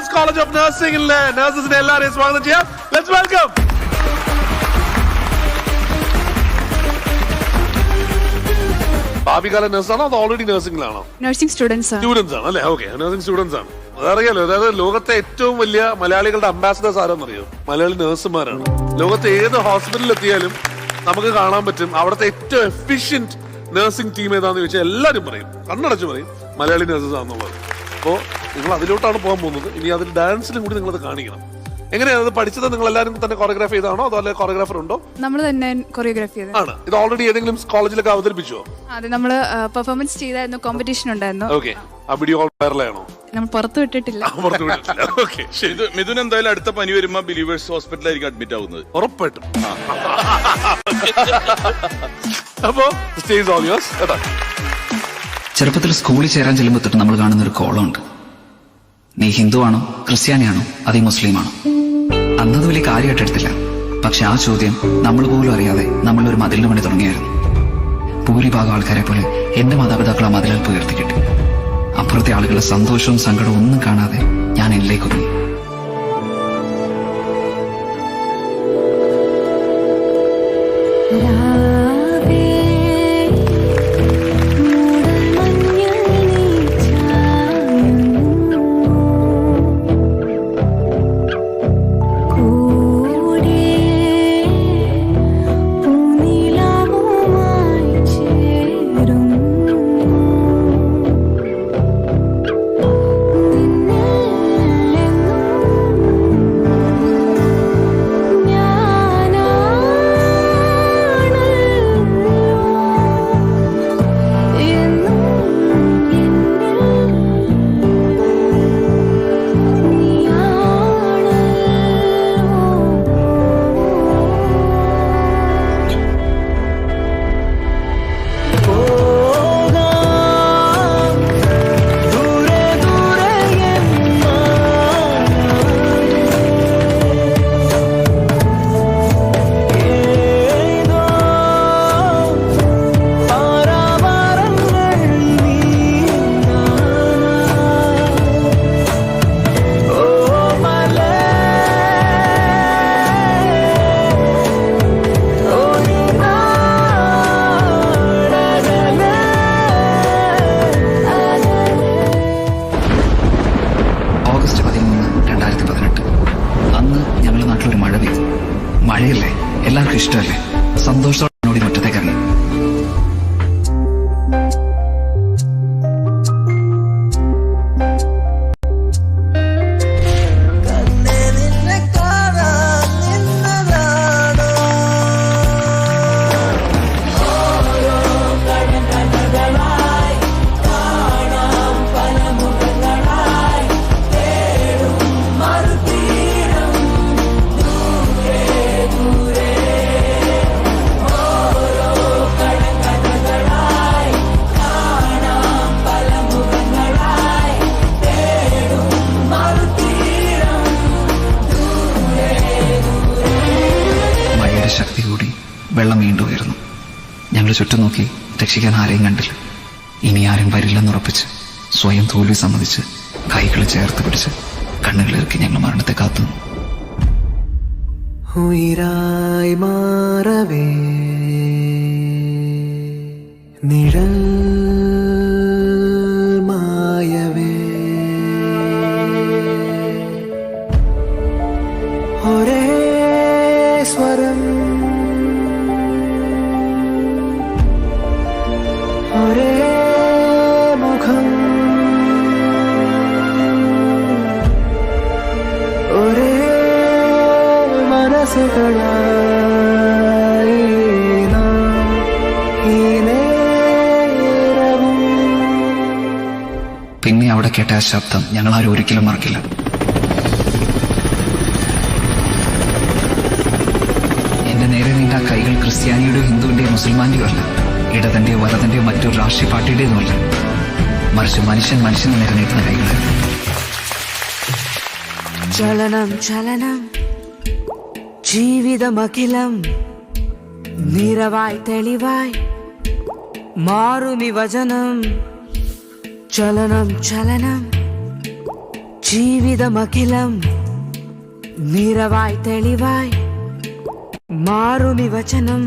Women's College of Nursing നഴ്സസിനെ എല്ലാവരെയും സ്വാഗതം ചെയ്യാം. Let's welcome. ഭാവികാല നഴ്സാണോ അതോ ഓൾറെഡി നഴ്സിംഗിലാണോ? നഴ്സിംഗ് സ്റ്റുഡൻസ് ആണ് അല്ലേ? ഓക്കെ, നഴ്സിംഗ് സ്റ്റുഡൻസ് ആണ്. അതറിയാലോ, അതായത് ലോകത്തെ ഏറ്റവും വലിയ മലയാളികളുടെ അംബാസിഡേഴ്സ് ആരാന്നറിയോ? മലയാളി നഴ്സുമാരാണ്. ലോകത്തെ ഏത് ഹോസ്പിറ്റലിൽ എത്തിയാലും നമുക്ക് കാണാൻ പറ്റും അവിടുത്തെ ഏറ്റവും എഫിഷ്യന്റ് നഴ്സിംഗ് ടീം ഏതാന്ന് ചോദിച്ചാൽ എല്ലാവരും പറയും, കണ്ണടച്ച് പറയും, മലയാളി നഴ്സസ് ആണെന്നുള്ളത്. അപ്പോൾ നിങ്ങൾ അതിലോട്ടാണ് പോകാൻ പോകുന്നത്. ഇനി അതിൽ ഡാൻസിലും കൂടി നിങ്ങളത് കാണിക്കണം. എങ്ങനെയാണ് അത് പഠിച്ചത്? നിങ്ങൾ എല്ലാവരും തന്നെ കൊറിയോഗ്രാഫ് ചെയ്താണോ അതോ അല്ലെങ്കിൽ കൊറിയോഗ്രാഫർ ഉണ്ടോ? നമ്മൾ തന്നെ കൊറിയോഗ്രാഫി ചെയ്തതാണ്. ഇത് ഓൾറെഡി ഏതെങ്കിലും കോളേജിലൊക്കെ അവതരിപ്പിച്ചോ? അതെ, നമ്മൾ പെർഫോമൻസ് ചെയ്തായിരുന്നു, കോമ്പറ്റീഷൻ ഉണ്ടായിരുന്നു. ഓക്കെ, ആ വീഡിയോ വൈറലാണോ? നമ്മൾ പുറത്തു വിട്ടിട്ടില്ല. മിഥുൻ എന്തായാലും അടുത്ത പനി വരുമ്പോ ബിലീവേഴ്സ് ഹോസ്പിറ്റലായിരിക്കും അഡ്മിറ്റ് ആവുന്നത് ഉറപ്പായിട്ടും. അപ്പോ സ്റ്റേജ് ഓൾ യോഴ്സ്. ചെറുപ്പത്തിൽ സ്കൂളിൽ ചേരാൻ ചെല്ലുമ്പോൾ തൊട്ട് നമ്മൾ കാണുന്ന ഒരു കോളമുണ്ട്. നീ ഹിന്ദുവാണോ ക്രിസ്ത്യാനിയാണോ അതേ മുസ്ലിമാണോ? അന്നത് വലിയ കാര്യമായിട്ടെടുത്തില്ല. പക്ഷെ ആ ചോദ്യം നമ്മൾ പോലും അറിയാതെ നമ്മളൊരു മതിലിന് പണി തുടങ്ങിയായിരുന്നു. ഭൂരിഭാഗം ആൾക്കാരെ പോലെ എന്റെ മാതാപിതാക്കൾ ആ മതിലൽപ്പ് ഉയർത്തി കിട്ടി. അപ്പുറത്തെ ആളുകളുടെ സന്തോഷവും സങ്കടവും ഒന്നും കാണാതെ ഞാൻ എന്നിലേക്ക് ഒതുങ്ങി. മഴയല്ലേ, എല്ലാവർക്കും ഇഷ്ടമല്ലേ? സന്തോഷത്തോടെ മുറ്റത്തേക്ക് ഇറങ്ങി. ശക്തി കൂടി വെള്ളം വീണ്ടും ഉയർന്നു. ഞങ്ങൾ ചുറ്റും നോക്കി, രക്ഷിക്കാൻ ആരെയും കണ്ടില്ല. ഇനി ആരും വരില്ലെന്നുറപ്പിച്ച് സ്വയം തോൽവി സമ്മതിച്ച് കൈകൾ ചേർത്ത് പിടിച്ച് കണ്ണുകളിറക്കി ഞങ്ങൾ മരണത്തെ കാത്തു. ഉയിരായി മാറവേ നിഴൽ മായവേ ഒരേ സ്വരം ഒരേ മുഖം ഒരേ മനസ്സുകളായി നാം ഈ നേരവും. പിന്നെ അവിടെ കേട്ട ആ ശബ്ദം ഞങ്ങളാരും ഒരിക്കലും മറക്കില്ല. എന്റെ നേരെ നീണ്ട കൈകൾ ക്രിസ്ത്യാനിയുടെയോ ഹിന്ദുവിന്റെയോ മുസൽമാന്റെയോ അല്ല, ഇടതന്റെയോ വലതന്റെയോ മറ്റൊരു രാഷ്ട്രീയ പാർട്ടിയുടേതുമല്ല, മറിച്ച് മനുഷ്യന് നേരെ നീട്ടുന്ന കൈകൾ. ചലനം ചലനം ജീവിതമഖിലം നിറവായി തെളിവായി മാറുമി വചനം. ചലനം ചലനം ജീവിതമഖിലം നിറവായി തെളിവായി മാറുമി വചനം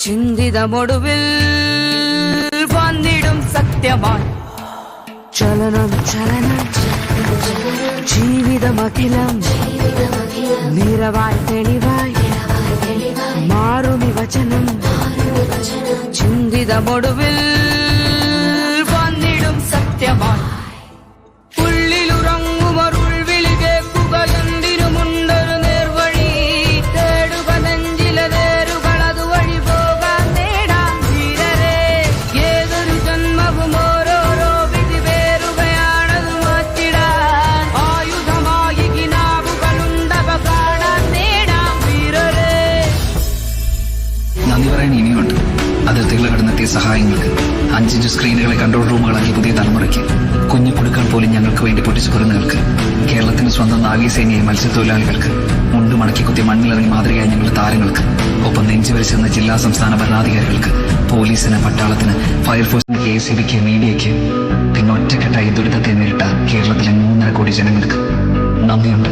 ചിന്തിതമൊടുവിൽ വന്നിടും സത്യമായി ചലനം ചലനം ജീവിതമഖിലം നിറവായി തെളിവായി മാറുമി വചനം ചിന്തിതമൊടുവിൽ വന്നിടും സത്യമായി ഉള്ളിലുറങ്ങുമരുൾവിളി കേൾക്കുക എന്തിനുമുണ്ടൊരു നേർവഴി തേടുക നെഞ്ചിലെ നേരുകൾ അതുവഴി പോകാൻ നേടാം ധീരരെ ഏതൊരു ജന്മവും ഓരോരോ വിധി പേറുകയാണത് മാറ്റിടാൻ ആയുധമായി കിനാവുകളുണ്ടവ കാണാൻ നേടാം വീരരെ. നന്ദി പറയാൻ ഇനിയുണ്ട്. അതിർത്തികൾ കടന്നെത്തിയ സഹായങ്ങൾക്ക്, 5 ഇഞ്ച് സ്ക്രീനുകളെ കൺട്രോൾ റൂമുകളാക്കി പുതിയ തലമുറയ്ക്ക്, കുഞ്ഞു കുടുക്കൾ പോലും ഞങ്ങൾക്ക് വേണ്ടി പൊട്ടിച്ചു കുരുന്നുകൾക്ക്, കേരളത്തിന് സ്വന്തം നാഗീസേനയെ മത്സ്യത്തൊഴിലാളികൾക്ക്, മുണ്ട് മടക്കി കുത്തി മണ്ണിലിറങ്ങി മാതൃകയായ ഞങ്ങളുടെ താരങ്ങൾക്ക്, ഒപ്പം നെഞ്ചുവരിച്ചെന്ന ജില്ലാ സംസ്ഥാന ഭരണാധികാരികൾക്ക്, പോലീസിന്, പട്ടാളത്തിന്, ഫയർഫോഴ്സിന്, KSCBക്ക്, മീഡിയയ്ക്ക്, പിന്നെ ഒറ്റക്കെട്ടായി ദുരിതത്തെ നേരിട്ട കേരളത്തിലെ 3.5 കോടി ജനങ്ങൾക്ക് നന്ദിയുണ്ട്.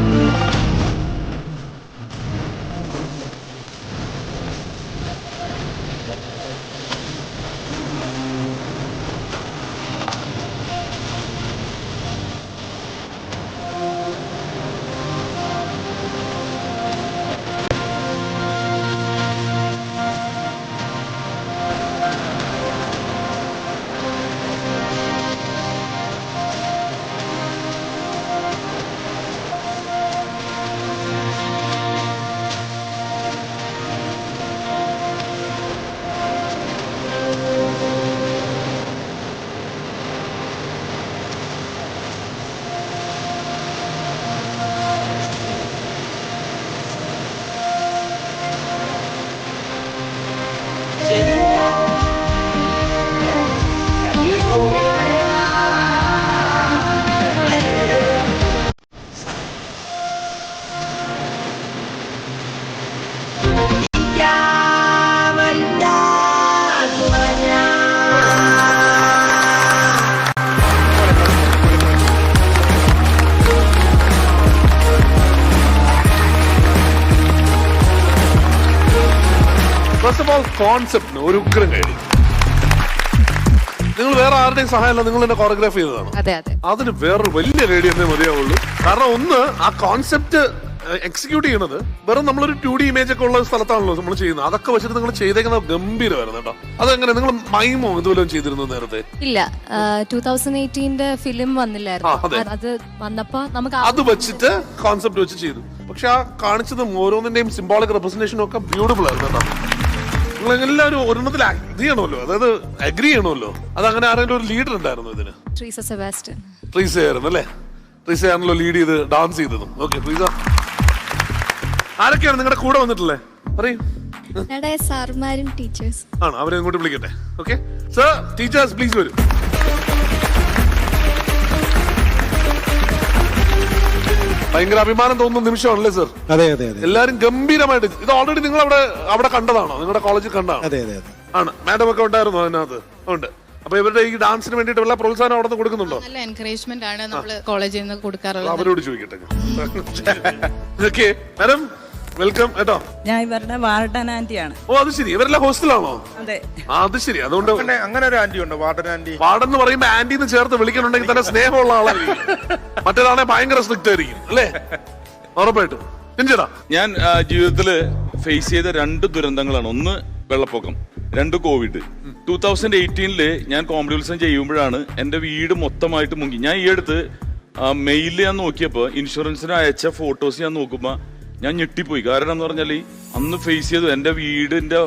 ഫസ്റ്റ് ഓഫ് ഓൾ കോൺസെപ്റ്റിന് ഒരു ഉഗ്രം കഴിയും. നിങ്ങൾ വേറെ ആരുടെയും സഹായമല്ല, നിങ്ങൾ തന്നെ കോറിയോഗ്രാഫ് ചെയ്തതാണ്. അതെ അതെ. അതിന് വേറൊരു വലിയ റേഡി എന്നേ മതിയാവുള്ളൂ. കാരണം ഒന്ന്, ആ കോൺസെപ്റ്റ് എക്സിക്യൂട്ട് ചെയ്യുന്നത് വെറും നമ്മളൊരു 2D ഇമേജ് ഒക്കെ ഉള്ള സ്ഥലത്താണല്ലോ നമ്മൾ ചെയ്യുന്നത്. അതൊക്കെ വെച്ചിട്ട് നിങ്ങൾ ചെയ്തേക്കുന്നത് ഗംഭീരമായിരുന്നു കേട്ടോ. അതെങ്ങനെ നിങ്ങൾ മൈമോ ഇതുപോലെ ചെയ്തിരുന്നു നേരത്തെ? ഇല്ല, 2018 ഫിലിം വന്നില്ലായിരുന്നു. അത് വന്നപ്പോ നമുക്ക് അത് വെച്ചിട്ട് കോൺസെപ്റ്റ് വെച്ച് ചെയ്തു. പക്ഷെ ആ കാണിച്ചതും ഓരോന്നിന്റെയും സിംബോളിക് റെപ്രസെന്റേഷനും ഒക്കെ ബ്യൂട്ടിഫുൾ ആയിരുന്നു കേട്ടോ. നിങ്ങൾ എല്ലാവരും ഒരെണ്ണത്തിൽ ഇത് ചെയ്യണമല്ലോ, അതായത് അഗ്രി ചെയ്യണമല്ലോ. അത് അങ്ങനെ ആരെങ്കിലും ഒരു ലീഡർ ഉണ്ടായിരുന്നു ഇതിന്? ട്രീസ സെബാസ്റ്റ്യൻ. ട്രീസ ആയിരുന്നു അല്ലേ? ട്രീസ ആണല്ലോ ലീഡ് ചെയ്ത് ഡാൻസ് ചെയ്തതും. ഓക്കെ, ട്രീസ ആരൊക്കെയാണ് നിങ്ങളുടെ കൂടെ വന്നിട്ടുള്ളത്? പറയൂ. സാറുമാരും ടീച്ചേഴ്സ് ആണ്, അവരെ ഇങ്ങോട്ട് വിളിക്കട്ടെ. ഓക്കെ സർ, ടീച്ചേഴ്സ് പ്ലീസ് വരൂ. ഭയങ്കര അഭിമാനം തോന്നുന്ന നിമിഷമാണല്ലേ സർ? അതെ അതെ അതെ. എല്ലാരും ഗംഭീരമായിട്ട് ഇത് ഓൾറെഡി നിങ്ങൾ അവിടെ കണ്ടതാണോ? നിങ്ങളുടെ കോളേജിൽ കണ്ടതാണോ? അതെ അതെ അതെ. ആണ്. മാഡം ഒക്കെ ഉണ്ടായിരുന്നു അതിനകത്ത്? ഉണ്ട്. അപ്പൊ ഇവരുടെ ഈ ഡാൻസിന് വേണ്ടിയിട്ട് വല്ല പ്രോത്സാഹനം അവിടെ നിന്ന് കൊടുക്കുന്നുണ്ടോ? നല്ല എൻകറേജ്മെന്റ് ആണ് നമ്മൾ കോളേജിൽ നിന്ന് കൊടുക്കാറുള്ളത്. അവരോട് ചോദിക്കട്ടെ. ഓക്കെ മാഡം, വെൽക്കം കേട്ടോ. ഞാൻ ഇവരുടെ വാർഡൻ ആന്റിയാണ്. ഓ അത് ശരി, ഇവരെല്ലാം ഹോസ്റ്റലാണോ? അതെ. അത് ശരി. അതുകൊണ്ട് അങ്ങനെ ഒരു ആന്റി ഉണ്ടോ? Warden anti. വാർഡൻ എന്ന് പറയുമ്പോ ആന്റി എന്ന് ചേർത്ത് വിളിക്കണമെങ്കിൽ തന്നെ സ്നേഹമുള്ള ആളായിരിക്കും. മറ്റേതാണെ ഭയങ്കര സ്ട്രിക്റ്റ് ആയിരിക്കും അല്ലേ? ഉറപ്പായിട്ടും. പിഞ്ചേടാ, ഞാൻ ജീവിതത്തില് ഫേസ് ചെയ്ത 2 ദുരന്തങ്ങളാണ്. ഒന്ന് വെള്ളപ്പൊക്കം, 2 കോവിഡ്. 2018 ഞാൻ കോമഡി ഉത്സവം ചെയ്യുമ്പോഴാണ് എന്റെ വീട് മൊത്തമായിട്ട് മുങ്ങി. ഞാൻ ഈ അടുത്ത് മെയിലിൽ ഞാൻ നോക്കിയപ്പോ ഇൻഷുറൻസിന് അയച്ച ഫോട്ടോസ് ഞാൻ നോക്കുമ്പോ ഞാൻ ഞെട്ടിപ്പോയി. കാരണം എന്ന് പറഞ്ഞാൽ അന്ന് ഫേസ് ചെയ്തു എന്റെ വീടിന്റെ